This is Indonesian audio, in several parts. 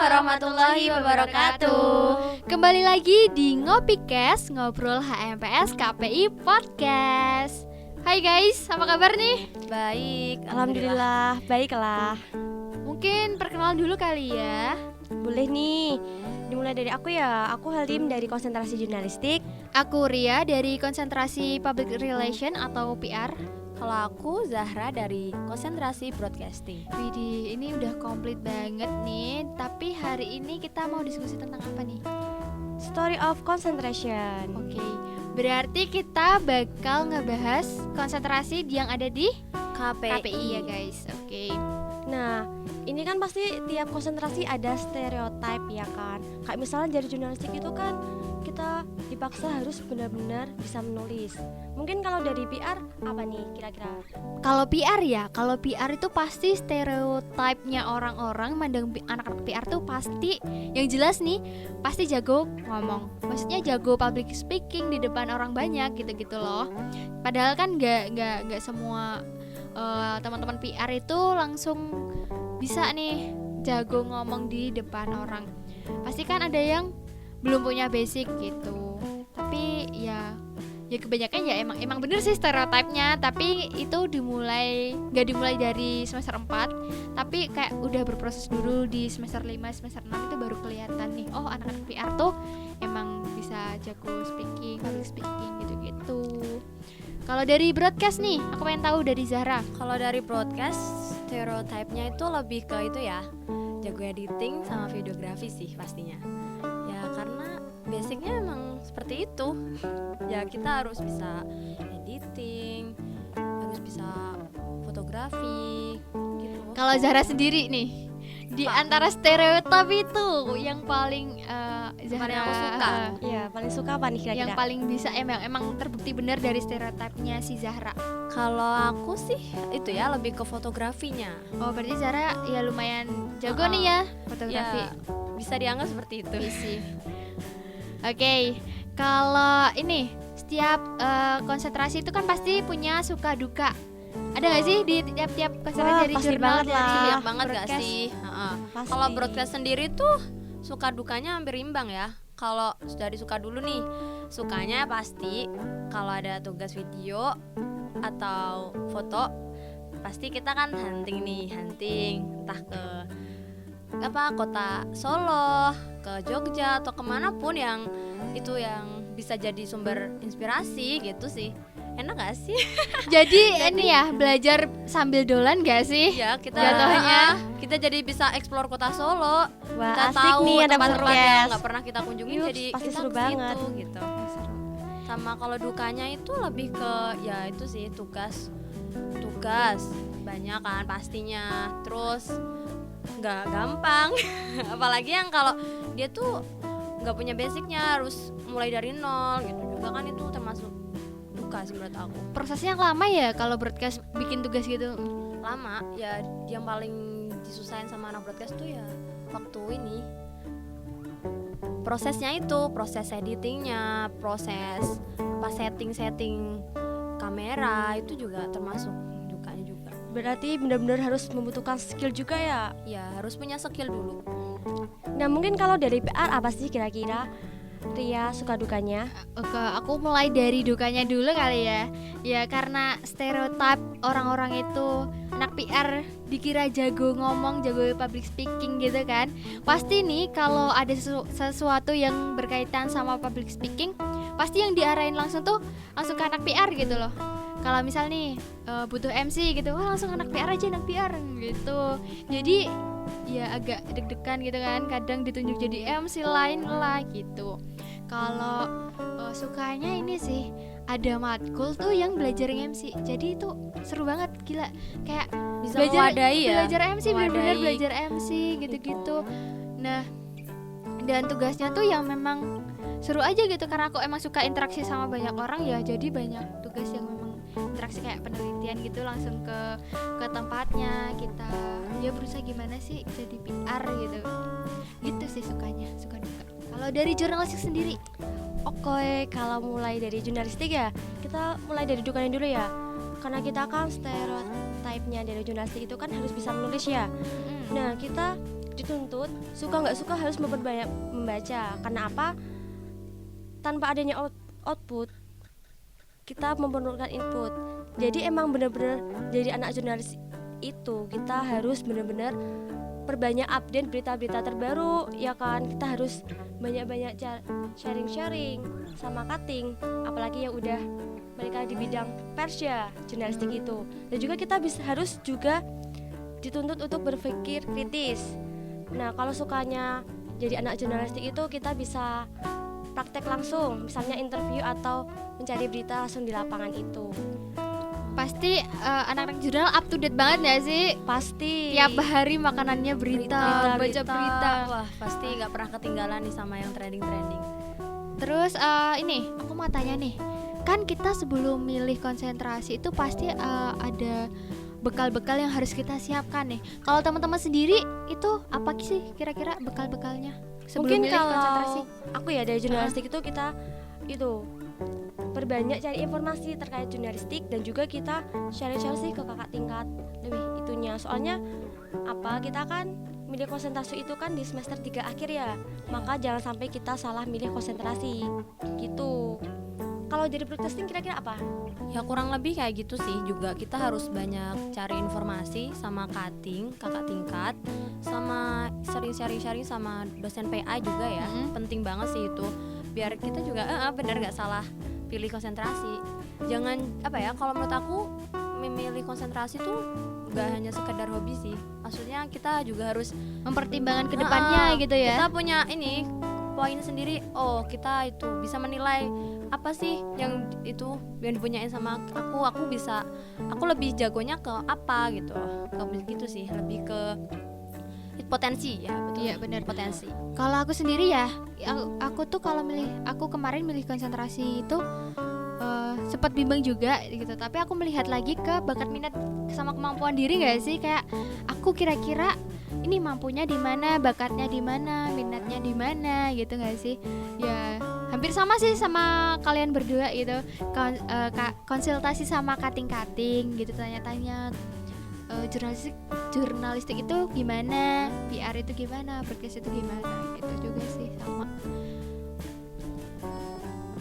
warahmatullahi wabarakatuh. Kembali lagi di Ngopikes, Ngobrol HMPS KPI Podcast. Hai guys, apa kabar nih? Baik, Alhamdulillah, baiklah. Mungkin perkenalan dulu kali ya. Boleh nih, dimulai dari aku ya. Aku Halim dari konsentrasi jurnalistik. Aku Ria dari konsentrasi Public Relation atau PR. Kalau aku Zahra dari konsentrasi broadcasting. Widih, ini udah komplit banget nih. Tapi hari ini kita mau diskusi tentang apa nih? Story of concentration. Oke, berarti kita bakal ngebahas konsentrasi yang ada di KPI ya guys. Oke. Nah, ini kan pasti tiap konsentrasi ada stereotip ya kan. Kayak misalnya dari jurnalistik itu kan kita dipaksa harus benar-benar bisa menulis. Mungkin kalau dari PR apa nih kira-kira? Kalau PR itu pasti stereotipnya orang-orang mandang anak-anak PR tuh pasti yang jelas nih, pasti jago ngomong. Maksudnya jago public speaking di depan orang banyak gitu-gitu loh. Padahal kan nggak semua teman-teman PR itu langsung bisa nih jago ngomong di depan orang. Pasti kan ada yang belum punya basic gitu. Tapi ya kebanyakan ya emang bener sih stereotipnya. Tapi itu nggak dimulai dari semester 4, tapi kayak udah berproses dulu di semester 5, semester 6 itu baru kelihatan nih, oh anak-anak PR tuh emang bisa jago speaking, public speaking gitu-gitu. Kalau dari broadcast nih, aku pengen tahu dari Zahra. Kalau dari broadcast, stereotipnya itu lebih ke itu ya, jago editing sama videografi sih pastinya. Ya karena basicnya emang seperti itu. Ya kita harus bisa editing, harus bisa fotografi gitu. Kalau Zahra sendiri nih, di antara stereotip itu yang paling Zahra yang aku suka. Iya, paling suka apa nih kira-kira? Yang paling bisa emang terbukti benar dari stereotipnya si Zahra. Kalau aku sih itu ya lebih ke fotografinya. Oh, berarti Zahra ya lumayan jago nih ya fotografi. Ya, bisa dianggap seperti itu sih. Oke, kalau ini setiap konsentrasi itu kan pasti punya suka duka. Ada nggak sih di tiap-tiap konsentrasi dari pasti jurnal banget dari lah. banyak banget gak broadcast? sih? Pasti. Kalau broadcast sendiri tuh suka dukanya hampir imbang ya. Kalau dari suka dulu nih, sukanya pasti kalau ada tugas video atau foto, pasti kita kan hunting entah ke kota Solo, ke Jogja atau kemanapun yang itu yang bisa jadi sumber inspirasi gitu sih. Enak gak sih? Jadi ini ya belajar sambil dolan gak sih? Ya kita jatuhnya. Kita jadi bisa explore kota Solo. Wah, Kita asik tahu nih ada tempat-tempat yang podcast. nggak pernah kita kunjungi, Yups, jadi pasti kita seru ke situ, banget. gitu. Sama kalau dukanya itu lebih ke ya itu sih tugas banyak kan pastinya. Terus nggak gampang, apalagi yang kalau dia tuh nggak punya basicnya, harus mulai dari nol gitu juga kan, itu termasuk duka sih menurut aku. Prosesnya lama ya kalau broadcast bikin tugas gitu. Lama ya, yang paling disusahin sama anak broadcast tuh ya waktu ini prosesnya, itu proses editingnya, proses setting kamera, itu juga termasuk dukanya juga. Berarti benar-benar harus membutuhkan skill juga ya. Ya harus punya skill dulu. Nah, mungkin kalau dari PR apa sih kira-kira Ria suka dukanya? Oke, aku mulai dari dukanya dulu kali ya. Ya karena stereotip orang-orang itu anak PR dikira jago ngomong, jago public speaking gitu kan. Pasti nih kalau ada sesuatu yang berkaitan sama public speaking, pasti yang diarahin langsung ke anak PR gitu loh. Kalau misal nih butuh MC gitu, wah langsung anak PR aja, anak PR gitu. Jadi ya agak deg-degan gitu kan, kadang ditunjuk jadi MC lain lah gitu. Kalau sukanya ini sih ada matkul tuh yang belajar MC, jadi itu seru banget, gila, kayak Bisa mewadahi ya, belajar MC, benar-benar mewadahi. belajar MC gitu-gitu. Nah, dan tugasnya tuh yang memang seru aja gitu, karena aku emang suka interaksi sama banyak orang ya, jadi banyak tugas yang memang interaksi kayak penelitian gitu, langsung ke tempatnya kita ya berusaha gimana sih jadi PR gitu sih sukanya, suka duka. Kalau dari jurnalistik sendiri? Oke, kalau mulai dari jurnalistik ya, kita mulai dari dukanya dulu ya. Karena kita kan stereotipnya dari jurnalistik itu kan harus bisa menulis ya. Nah, kita di dituntut suka nggak suka harus memperbanyak membaca. Karena apa? Tanpa adanya output kita memerlukan input. Jadi emang benar-benar jadi anak jurnalis itu kita harus benar-benar perbanyak update berita-berita terbaru, ya kan? Kita harus banyak-banyak sharing-sharing sama cutting, apalagi yang udah mereka di bidang pers ya, jurnalistik itu. Dan juga kita harus juga dituntut untuk berpikir kritis. Nah, kalau sukanya jadi anak jurnalistik itu kita bisa praktek langsung, misalnya interview atau mencari berita langsung di lapangan itu. Pasti anak-anak jurnal up to date banget gak sih? Pasti. Tiap hari makanannya berita, baca berita. Wah, pasti nggak pernah ketinggalan nih sama yang trending. Terus ini aku mau tanya nih, kan kita sebelum milih konsentrasi itu pasti ada bekal-bekal yang harus kita siapkan nih. Kalau teman-teman sendiri itu apa sih kira-kira bekal-bekalnya sebelum Mungkin milih kalau konsentrasi? aku ya dari jurnalistik itu kita itu perbanyak cari informasi terkait jurnalistik dan juga kita share-share sih ke kakak tingkat lebih itunya. Soalnya apa kita kan milih konsentrasi itu kan di semester 3 akhir ya. Maka jangan sampai kita salah milih konsentrasi gitu. Kalau jadi broadcasting kira-kira apa? Ya kurang lebih kayak gitu sih, juga kita harus banyak cari informasi sama cutting, kakak tingkat, sama sering sharing-sharing sama dosen PA juga ya. Penting banget sih itu, biar kita juga bener nggak salah pilih konsentrasi. Jangan apa ya, kalau menurut aku memilih konsentrasi tuh nggak hanya sekedar hobi sih, maksudnya kita juga harus Mempertimbangkan kedepannya gitu ya. kita punya ini poin sendiri. Oh, kita itu bisa menilai apa sih yang itu yang dipunyain sama aku bisa, aku lebih jagonya ke apa gitu. Kayak gitu sih, lebih ke potensi ya. Betul. Iya, benar. Potensi. Kalau aku sendiri ya, aku tuh kalau aku kemarin milih konsentrasi itu sempat bimbang juga gitu. Tapi aku melihat lagi ke bakat minat sama kemampuan diri nggak sih, kayak aku kira-kira ini mampunya di mana, bakatnya di mana, minatnya di mana gitu nggak sih? Ya hampir sama sih sama kalian berdua gitu. Konsultasi sama kating-kating gitu, tanya-tanya jurnalistik itu gimana, PR itu gimana, broadcast itu gimana, gitu juga sih sama.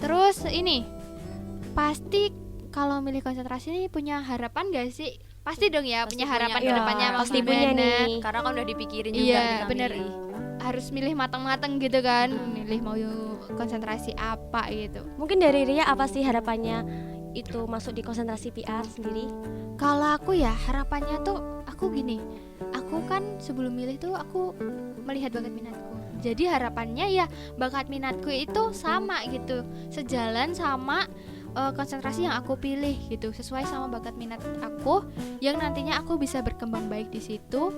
Terus ini pasti kalau milih konsentrasi ini punya harapan gak sih? Pasti dong ya, Pasti punya punya. harapan Ya, ke depannya mau pasti punya gimana. nih. Karena kan udah dipikirin juga Iya, kita bener. milih. Harus milih matang-matang gitu kan, milih mau konsentrasi apa gitu. Mungkin dari Ria apa sih harapannya itu masuk di konsentrasi PR sendiri? Kalau aku ya harapannya tuh aku gini, aku kan sebelum milih tuh aku melihat bakat minatku. Jadi harapannya ya bakat minatku itu sama gitu, sejalan sama konsentrasi yang aku pilih gitu, sesuai sama bakat minat aku yang nantinya aku bisa berkembang baik di situ,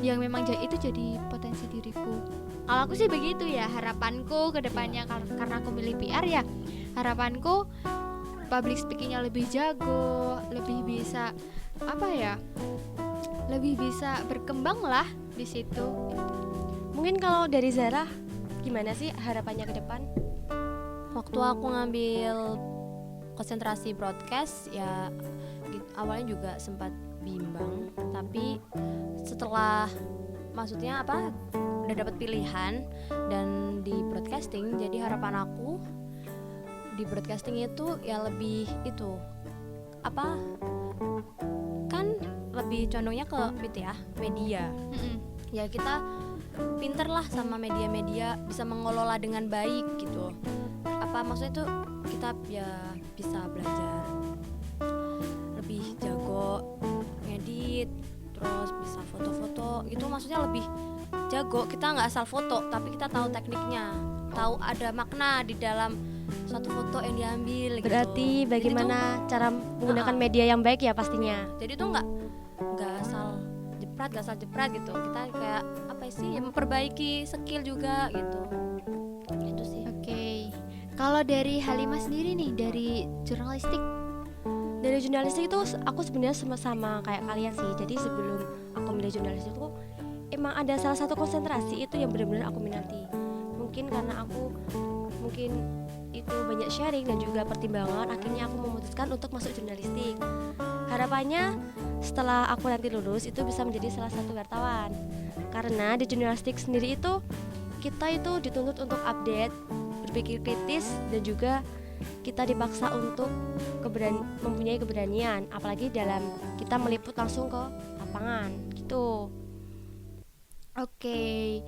yang memang itu jadi potensi diriku. Kalau aku sih begitu ya harapanku ke depannya, karena aku milih PR ya harapanku public speakingnya lebih jago, lebih bisa apa ya, lebih bisa berkembang lah di situ. Mungkin kalau dari Zara gimana sih harapannya ke depan? Waktu aku ngambil konsentrasi broadcast ya awalnya juga sempat bimbang, tapi setelah maksudnya apa udah dapat pilihan dan di broadcasting, jadi harapan aku di broadcasting itu ya lebih itu apa kan lebih condongnya ke itu ya media. Ya kita pinter lah sama media-media, bisa mengelola dengan baik gitu. Apa maksudnya tuh kita ya bisa belajar lebih jago ngedit, terus bisa foto-foto gitu, maksudnya lebih jago. Kita nggak asal foto tapi kita tahu tekniknya, tahu ada makna di dalam suatu foto yang diambil. Berarti gitu. bagaimana cara menggunakan media yang baik ya pastinya. Jadi tuh nggak asal jeprat gitu. Kita kayak apa sih ya, memperbaiki skill juga gitu. Itu sih. Oke. Kalau dari Halimah sendiri nih, dari jurnalistik. Dari jurnalistik itu aku sebenarnya sama kayak kalian sih. Jadi sebelum aku milih jurnalistik itu emang ada salah satu konsentrasi itu yang benar-benar aku minati. Mungkin karena aku itu banyak sharing dan juga pertimbangan, akhirnya aku memutuskan untuk masuk jurnalistik. Harapannya setelah aku nanti lulus itu bisa menjadi salah satu wartawan. Karena di jurnalistik sendiri itu kita itu dituntut untuk update, berpikir kritis, dan juga kita dipaksa untuk mempunyai keberanian, apalagi dalam kita meliput langsung ke lapangan gitu. Oke.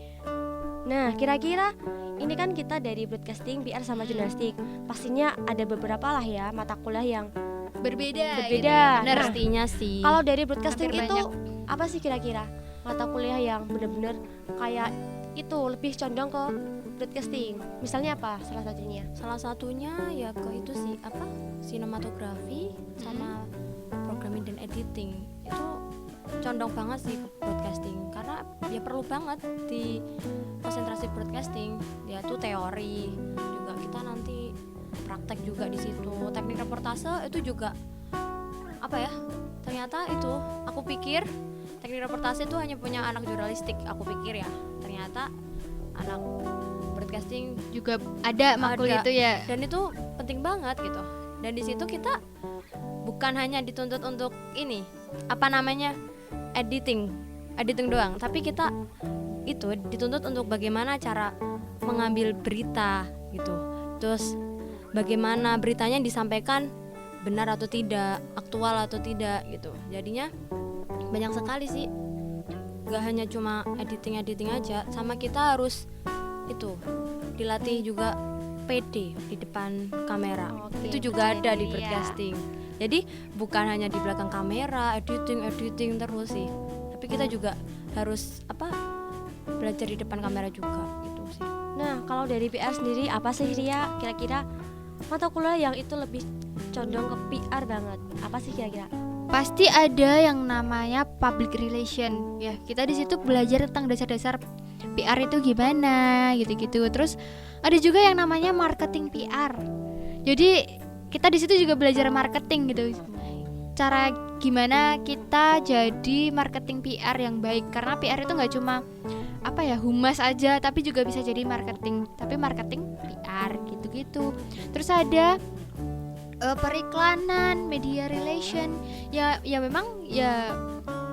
Nah, kira-kira ini kan kita dari broadcasting, PR sama jurnalistik. Pastinya ada beberapa lah ya mata kuliah yang Berbeda. Berbeda. Gitu ya. Bener. Nah, Pastinya sih. kalau dari broadcasting Hampir itu apa sih kira-kira mata kuliah yang benar-benar kayak itu lebih condong ke broadcasting? Misalnya apa salah satunya? Salah satunya ya ke itu sih apa? Sinematografi sama programming dan editing. Itu condong banget sih ke broadcasting karena ya perlu banget di konsentrasi broadcasting. Ya tuh teori juga kita nanti praktek juga di situ. Teknik reportase itu juga apa ya? Ternyata itu aku pikir teknik reportase itu hanya punya anak jurnalistik. Aku pikir ya. Ternyata anak broadcasting juga ada makul Ada. itu ya. dan itu penting banget gitu. Dan di situ kita bukan hanya dituntut untuk ini apa namanya editing doang, tapi kita itu dituntut untuk bagaimana cara mengambil berita gitu. Terus bagaimana beritanya disampaikan benar atau tidak, aktual atau tidak gitu. Jadinya banyak sekali sih, gak hanya cuma editing aja, sama kita harus itu dilatih juga PD di depan kamera. Oke, Itu juga percaya ada di diri ya. broadcasting. Jadi bukan hanya di belakang kamera editing terus sih, tapi kita juga harus apa belajar di depan kamera juga gitu sih. Nah, kalau dari PR sendiri apa sih Ria? Kira-kira mata kuliah yang itu lebih condong ke PR banget. Apa sih kira-kira? Pasti ada yang namanya public relation. Ya, kita di situ belajar tentang dasar-dasar PR itu gimana gitu-gitu. Terus ada juga yang namanya marketing PR. Jadi kita di situ juga belajar marketing gitu. Cara gimana kita jadi marketing PR yang baik, karena PR itu nggak cuma apa ya humas aja, tapi juga bisa jadi marketing, tapi marketing PR gitu-gitu. Terus ada periklanan, media relation, ya memang ya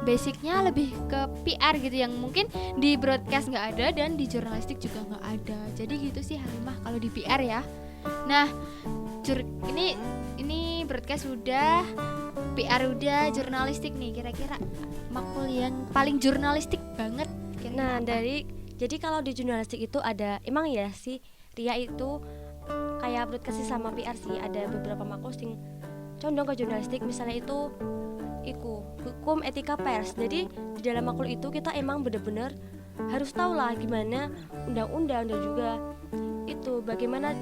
basicnya lebih ke PR gitu, yang mungkin di broadcast nggak ada dan di jurnalistik juga nggak ada. Jadi gitu sih Halimah kalau di PR ya. Nah, ini broadcast udah, PR udah, jurnalistik nih, kira-kira makul yang paling jurnalistik banget kira-kira Nah, apa? jadi kalau di jurnalistik itu ada emang ya sih Ria itu kayak broadcast sama PR sih, ada beberapa makul yang condong ke jurnalistik. Misalnya itu hukum etika pers. Jadi di dalam makul itu kita emang bener-bener harus tahu lah gimana undang-undang dan juga itu bagaimana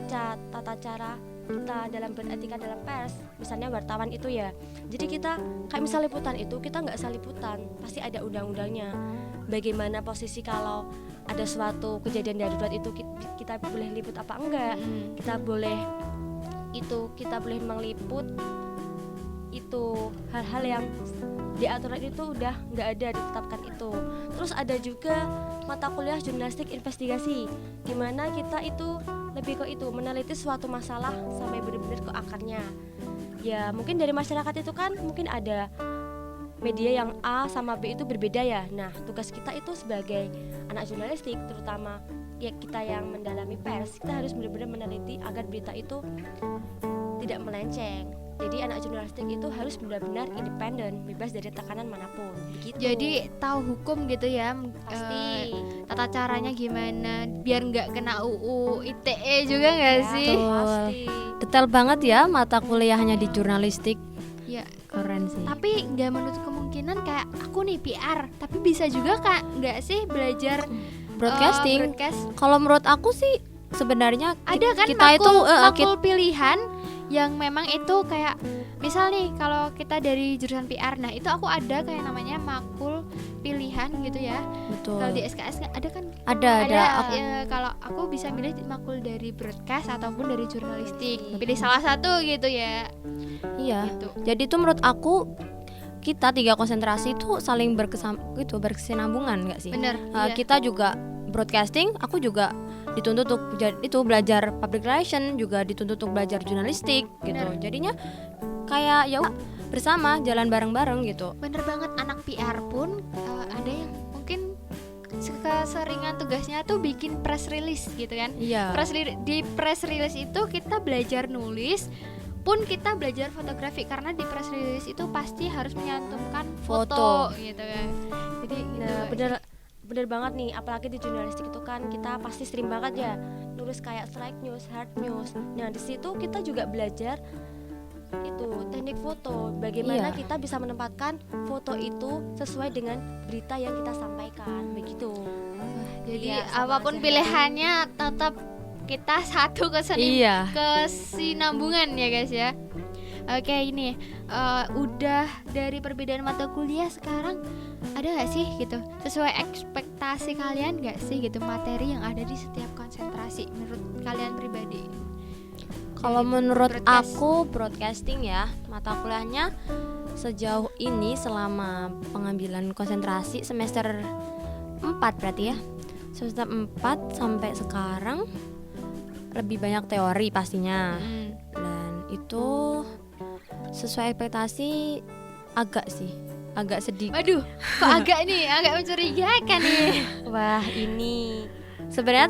tata cara kita dalam beretika dalam pers. Misalnya wartawan itu ya, jadi kita kayak misal liputan itu kita nggak asal liputan, pasti ada undang-undangnya. Bagaimana posisi kalau ada suatu kejadian darurat itu kita boleh liput apa enggak, kita boleh meliput itu hal-hal yang di aturan itu udah nggak ada ditetapkan itu. Terus ada juga mata kuliah jurnalistik investigasi, di mana kita itu lebih ke itu meneliti suatu masalah sampai benar-benar ke akarnya. Ya mungkin dari masyarakat itu kan mungkin ada media yang A sama B itu berbeda ya. Nah tugas kita itu sebagai anak jurnalistik, terutama ya kita yang mendalami pers, kita harus benar-benar meneliti agar berita itu tidak melenceng. Jadi anak jurnalistik itu harus benar-benar independen, bebas dari tekanan manapun. Gitu. Jadi tahu hukum gitu ya, pasti tata caranya gimana biar nggak kena UU ITE juga nggak ya, sih? pasti. Detail banget ya mata kuliahnya di jurnalistik. Ya, Keren sih. tapi nggak menutup kemungkinan kayak aku nih PR, tapi bisa juga kak nggak sih belajar Broadcasting. broadcast? Kalau menurut aku sih sebenarnya Ada kan kita itu makul pilihan yang memang itu kayak misal nih kalau kita dari jurusan PR, nah itu aku ada kayak namanya makul pilihan gitu ya. betul. Kalau di SKS ada kan? Ada. Aku- Ya, kalau aku bisa milih makul dari broadcast ataupun dari jurnalistik, pilih salah satu gitu ya. Iya. Gitu. Jadi itu menurut aku kita 3 konsentrasi itu saling berkesinambungan nggak sih? Bener. Iya. Kita juga broadcasting, aku juga dituntut untuk itu belajar public relation, juga dituntut untuk belajar jurnalistik gitu. Bener. Jadinya kayak ya udah, bersama jalan bareng-bareng gitu. Bener banget, anak PR pun ada yang mungkin keseringan tugasnya tuh bikin press release gitu kan. Iya. Di press release itu kita belajar nulis pun kita belajar fotografi, karena di press release itu pasti harus menyantumkan foto gitu kan. Jadi gitu. Nah, bener banget nih, apalagi di jurnalistik itu kan kita pasti sering banget ya nulis kayak slide news, hard news. Nah, di situ kita juga belajar itu teknik foto, bagaimana Iya. kita bisa menempatkan foto itu sesuai dengan berita yang kita sampaikan, begitu. Jadi Iya, sama apapun aja. pilihannya tetap kita satu Iya. kesinambungan ya guys ya. Oke, ini udah dari perbedaan mata kuliah, sekarang ada gak sih gitu sesuai ekspektasi kalian gak sih gitu materi yang ada di setiap konsentrasi menurut kalian pribadi? Kalau Dari menurut broadcast. aku broadcasting ya, mata kuliahnya sejauh ini selama pengambilan konsentrasi semester 4 berarti ya. Semester 4 sampai sekarang lebih banyak teori pastinya. Mm. Dan itu sesuai ekspektasi agak sedikit. Waduh, kok agak mencurigakan nih. Wah, ini Sebenarnya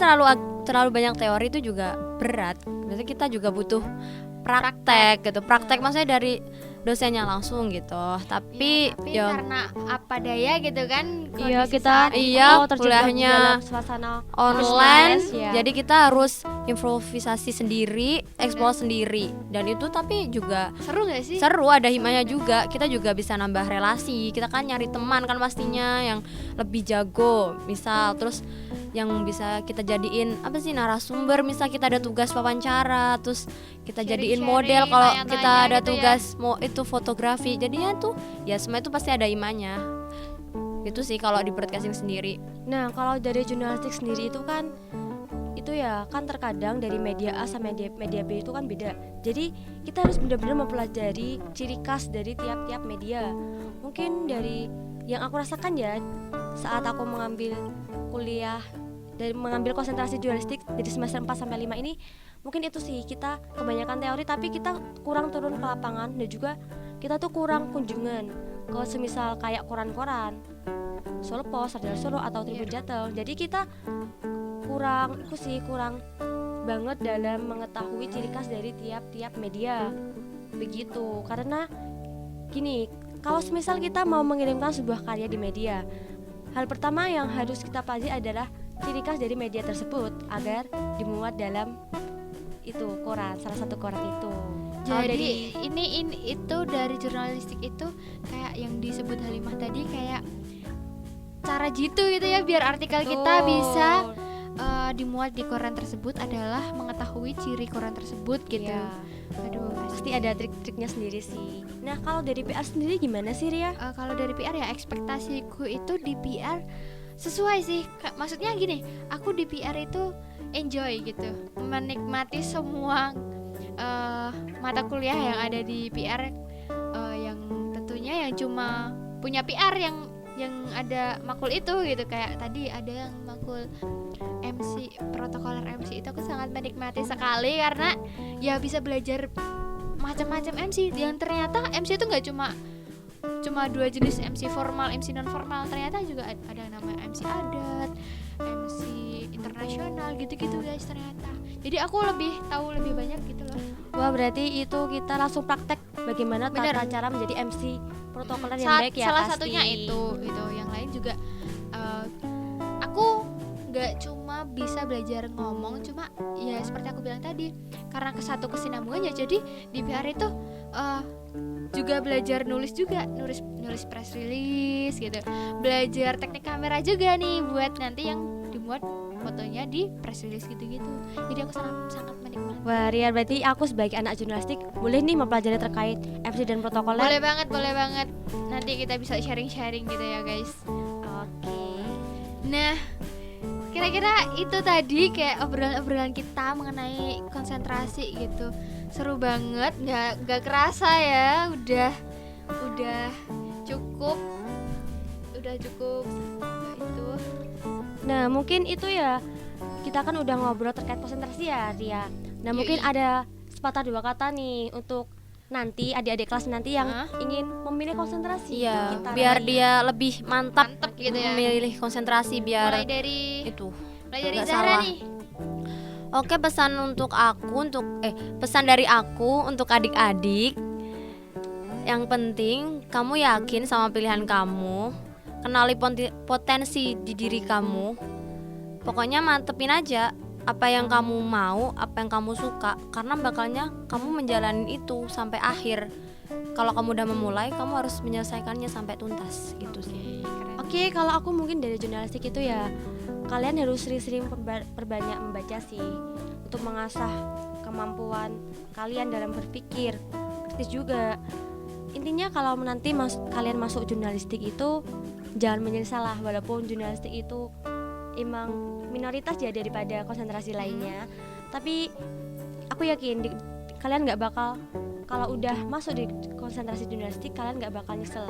terlalu banyak teori itu juga berat. Biasanya kita juga butuh praktek gitu. Praktek maksudnya dari dosennya langsung gitu. Tapi ya karena apa daya gitu kan iya kondisi kita saat ini. Iya, terjebak kuliahnya dalam suasana online, ya. jadi kita harus improvisasi sendiri, explore sendiri, dan itu tapi juga seru gak sih? seru, ada hikmahnya juga. Kita juga bisa nambah relasi, kita kan nyari teman kan pastinya yang lebih jago, misal terus yang bisa kita jadiin apa sih narasumber, misal kita ada tugas wawancara, terus kita jadiin Sharing-sharing, model kalau tanya-tanya kita ada gitu ya. tugas mau itu fotografi, jadinya tuh ya semua itu pasti ada imannya. Itu sih kalau di broadcasting sendiri. Nah, kalau dari jurnalistik sendiri itu kan itu ya kan terkadang dari media A sama media B itu kan beda. Jadi kita harus benar-benar mempelajari ciri khas dari tiap-tiap media. Mungkin dari yang aku rasakan ya saat aku mengambil kuliah dan mengambil konsentrasi jurnalistik dari semester 4 sampai 5 ini, mungkin itu sih kita kebanyakan teori tapi kita kurang turun ke lapangan, dan juga kita tuh kurang kunjungan ke semisal kayak koran-koran Solo Post, Sarjana Solo atau Tribun Jateng. Jadi kita kurang banget dalam mengetahui ciri khas dari tiap-tiap media. Begitu. Karena gini, kalau semisal kita mau mengirimkan sebuah karya di media, hal pertama yang harus kita pelajari adalah ciri khas dari media tersebut agar dimuat dalam itu koran, salah satu koran itu. Kalau Jadi ini itu dari jurnalistik itu kayak yang disebut Halimah tadi, kayak cara jitu gitu ya biar artikel kita bisa dimuat di koran tersebut adalah mengetahui ciri koran tersebut gitu. Iya. Aduh, Pasti ada trik-triknya sendiri sih. Nah, kalau dari PR sendiri gimana sih, Ria? kalau dari PR ya ekspektasiku itu di PR sesuai sih. Maksudnya gini, aku di PR itu enjoy gitu, menikmati semua mata kuliah yang ada di PR, yang tentunya yang cuma punya PR yang ada makul itu gitu. Kayak tadi ada yang makul MC, protokoler MC, itu aku sangat menikmati sekali karena ya bisa belajar macam-macam MC, yang ternyata MC itu nggak cuma dua jenis, MC formal, MC non formal. Ternyata juga ada yang namanya MC adat, MC internasional gitu-gitu guys ternyata. Jadi aku tahu lebih banyak gitu loh. Wah, berarti itu kita langsung praktek bagaimana Bener. tata cara menjadi MC protokoler yang baik ya. Salah pasti. satunya itu yang lain juga aku nggak cuma bisa belajar ngomong, cuma ya seperti aku bilang tadi, karena kesatu kesinambungannya, jadi di PR itu juga belajar nulis press release gitu, belajar teknik kamera juga nih buat nanti yang dimuat fotonya di press release gitu-gitu. Jadi aku sangat menikmati. Wah, Ria, berarti aku sebagai anak jurnalistik boleh nih mempelajari terkait MC dan protokoler. Boleh banget. Nanti kita bisa sharing-sharing gitu ya guys. Oke. Nah, kira-kira itu tadi kayak obrolan-obrolan kita mengenai konsentrasi gitu. Seru banget, nggak kerasa ya, udah cukup itu. Nah, mungkin itu ya. Kita kan udah ngobrol terkait konsentrasi ya, Ria. Nah, Yoi. mungkin ada sepatah dua kata nih untuk nanti adik-adik kelas nanti yang Hah? ingin memilih konsentrasi. Iya, Kita biar raih. dia lebih mantap, Mantep gitu ya. memilih konsentrasi biar mulai dari itu. Zahra nggak salah. nih. Oke, pesan dari aku untuk adik-adik. Yang penting kamu yakin sama pilihan kamu, kenali potensi di diri kamu. Pokoknya mantepin aja apa yang kamu mau, apa yang kamu suka, karena bakalnya kamu menjalani itu sampai akhir. Kalau kamu udah memulai, kamu harus menyelesaikannya sampai tuntas gitu sih. Oke, kalau aku mungkin dari jurnalistik itu ya kalian harus sering-sering perbanyak membaca sih untuk mengasah kemampuan kalian dalam berpikir kritis juga. Intinya kalau nanti kalian masuk jurnalistik itu jangan menyesal lah, walaupun jurnalistik itu emang minoritas ya daripada konsentrasi lainnya, tapi aku yakin kalian nggak bakal, kalau udah masuk di konsentrasi jurnalistik kalian nggak bakal nyesel.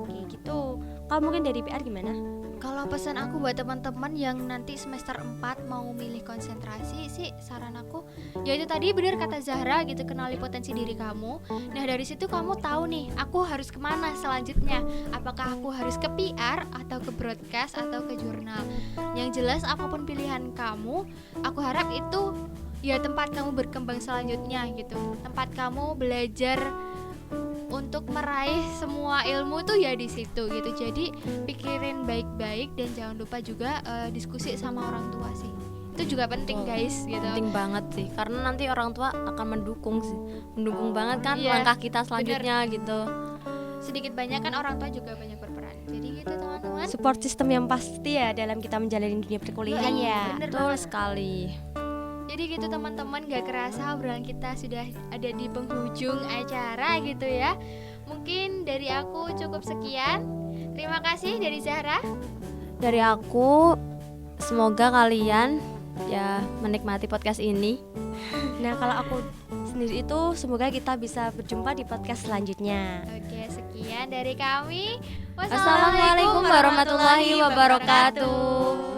Oke gitu. Kalau mungkin dari PR gimana? Kalau pesan aku buat teman-teman yang nanti semester 4 mau milih konsentrasi sih, saran aku ya itu tadi benar kata Zahra gitu, kenali potensi diri kamu. Nah dari situ kamu tahu nih, aku harus kemana selanjutnya. Apakah aku harus ke PR atau ke broadcast atau ke jurnal. Yang jelas apapun pilihan kamu, aku harap itu ya tempat kamu berkembang selanjutnya gitu. Tempat kamu belajar untuk meraih semua ilmu tuh ya di situ gitu. Jadi pikirin baik-baik dan jangan lupa juga diskusi sama orang tua sih. Itu juga penting guys gitu. Penting banget sih, karena nanti orang tua akan mendukung banget kan Iya, langkah kita selanjutnya gitu. Sedikit banyak kan orang tua juga banyak berperan. Jadi gitu teman-teman. Support system yang pasti ya dalam kita menjalani dunia perkuliahan ya. Bener Betul banget. sekali. Jadi gitu teman-teman, gak kerasa obrolan kita sudah ada di penghujung acara gitu ya. Mungkin dari aku cukup sekian. Terima kasih dari Zahra. Dari aku, semoga kalian ya menikmati podcast ini. Nah kalau aku sendiri itu semoga kita bisa berjumpa di podcast selanjutnya. Oke, sekian dari kami. Wassalamualaikum warahmatullahi wabarakatuh.